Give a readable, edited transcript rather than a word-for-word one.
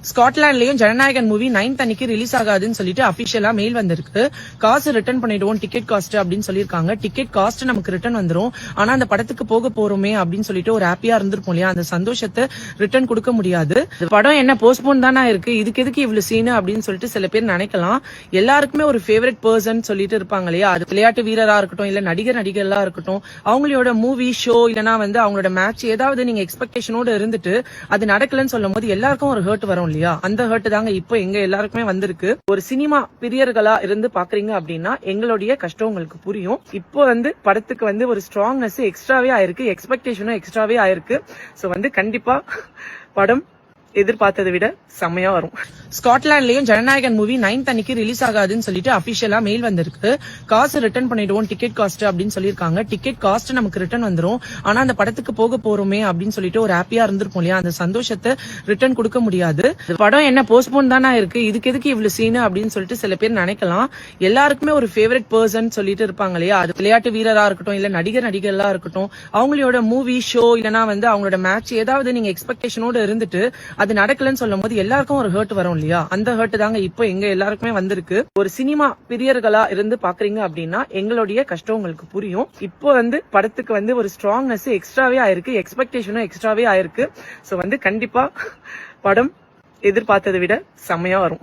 ஸ்காட்லாண்ட்லயும் Jananayagan movie 9th அன்னைக்கு release ஆகாதுன்னு சொல்லிட்டு அபிஷியலா மெயில் வந்திருக்கு. காசு ரிட்டர்ன் பண்ணிடுவோம் டிக்கெட் காஸ்ட் அப்படின்னு சொல்லிருக்காங்க. டிக்கெட் காஸ்ட் நமக்கு ரிட்டர்ன் வந்துரும். ஆனா அந்த படத்துக்கு போக போறோமே அப்படின்னு சொல்லிட்டு ஒரு ஹாப்பியா இருந்திருப்போம் இல்லையா, அந்த சந்தோஷத்தை ரிட்டர்ன் கொடுக்க முடியாது. படம் என்ன போஸ்ட்போன் தானா இருக்கு, இதுக்கு எதுக்கு இவ்வளவு சீனு அப்படின்னு சொல்லிட்டு சில பேர் நினைக்கலாம். எல்லாருக்குமே ஒரு ஃபேவரட் பர்சன் சொல்லிட்டு இருப்பாங்க இல்லையா, அது விளையாட்டு வீரரா இருக்கட்டும் இல்ல நடிகர்களா இருக்கட்டும், அவங்களோட மூவி ஷோ இல்லனா அவங்களோட மேட்ச் ஏதாவது நீங்க எக்ஸ்பெக்டேஷனோட இருந்துட்டு அது நடக்கலன்னு சொல்லும் போது எல்லாருக்கும் ஒரு ஹர்ட் வரும் இல்லையா, அந்த ஹர்ட் தாங்க இப்போ எங்க எல்லாருக்குமே வந்திருக்கு. ஒரு சினிமா பிரியர்களா இருந்து பாக்குறீங்க அப்படின்னா எங்களுடைய கஷ்டம் உங்களுக்கு புரியும். இப்போ படத்துக்கு ஒரு ஸ்ட்ராங்னஸ் எக்ஸ்ட்ராவே ஆயிருக்கு, எக்ஸ்பெக்டேஷனும் எக்ஸ்ட்ராவே ஆயிருக்கு. சோ கண்டிப்பா படம் எதிர்பார்த்ததை விட செம்மையா வரும். ஸ்காட்லாண்ட்லயும் ஜனநாயகன் மூவி 9th அன்னைக்கு ரிலீஸ் ஆகாதுன்னு சொல்லிட்டு அபிஷியலா மெயில் வந்திருக்கு. காசு ரிட்டர்ன் பண்ணிடுவோம் டிக்கெட் காஸ்ட் அப்படின்னு சொல்லிருக்காங்க. டிக்கெட் காஸ்ட் நமக்கு ரிட்டர்ன் வந்துரும். ஆனா அந்த படத்துக்கு போக போறோமே அப்படின்னு சொல்லிட்டு ஒரு ஹாப்பியா இருந்திருப்போம் இல்லையா, அந்த சந்தோஷத்தை ரிட்டர்ன் கொடுக்க முடியாது. படம் என்ன போஸ்ட்போன் தானா இருக்கு, இதுக்கு எதுக்கு இவ்வளவு சீனு அப்படின்னு சொல்லிட்டு சில பேர் நினைக்கலாம். எல்லாருக்குமே ஒரு ஃபேவரட் பர்சன் சொல்லிட்டு இருப்பாங்க இல்லையா, அது விளையாட்டு வீரரா இருக்கட்டும் இல்ல நடிகர்களா இருக்கட்டும், அவங்களோட மூவி ஷோ இல்லனா அவங்களோட மேட்ச் ஏதாவது நீங்க எக்ஸ்பெக்டேஷனோட இருந்துட்டு அது நடக்கலன்னு சொல்லும் போது எல்லாருக்கும் ஒரு ஹர்ட் வரும் இல்லையா, அந்த ஹர்ட் தாங்க இப்போ எங்க எல்லாருக்குமே வந்திருக்கு. ஒரு சினிமா பிரியர்களா இருந்து பாக்குறீங்க அப்படின்னா எங்களுடைய கஷ்டம் உங்களுக்கு புரியும். இப்போ படத்துக்கு ஒரு ஸ்ட்ராங்னஸ் எக்ஸ்ட்ராவே ஆயிருக்கு, எக்ஸ்பெக்டேஷனும் எக்ஸ்ட்ராவே ஆயிருக்கு. சோ கண்டிப்பா படம் எதிர்பார்த்ததை விட செம்மையா வரும்.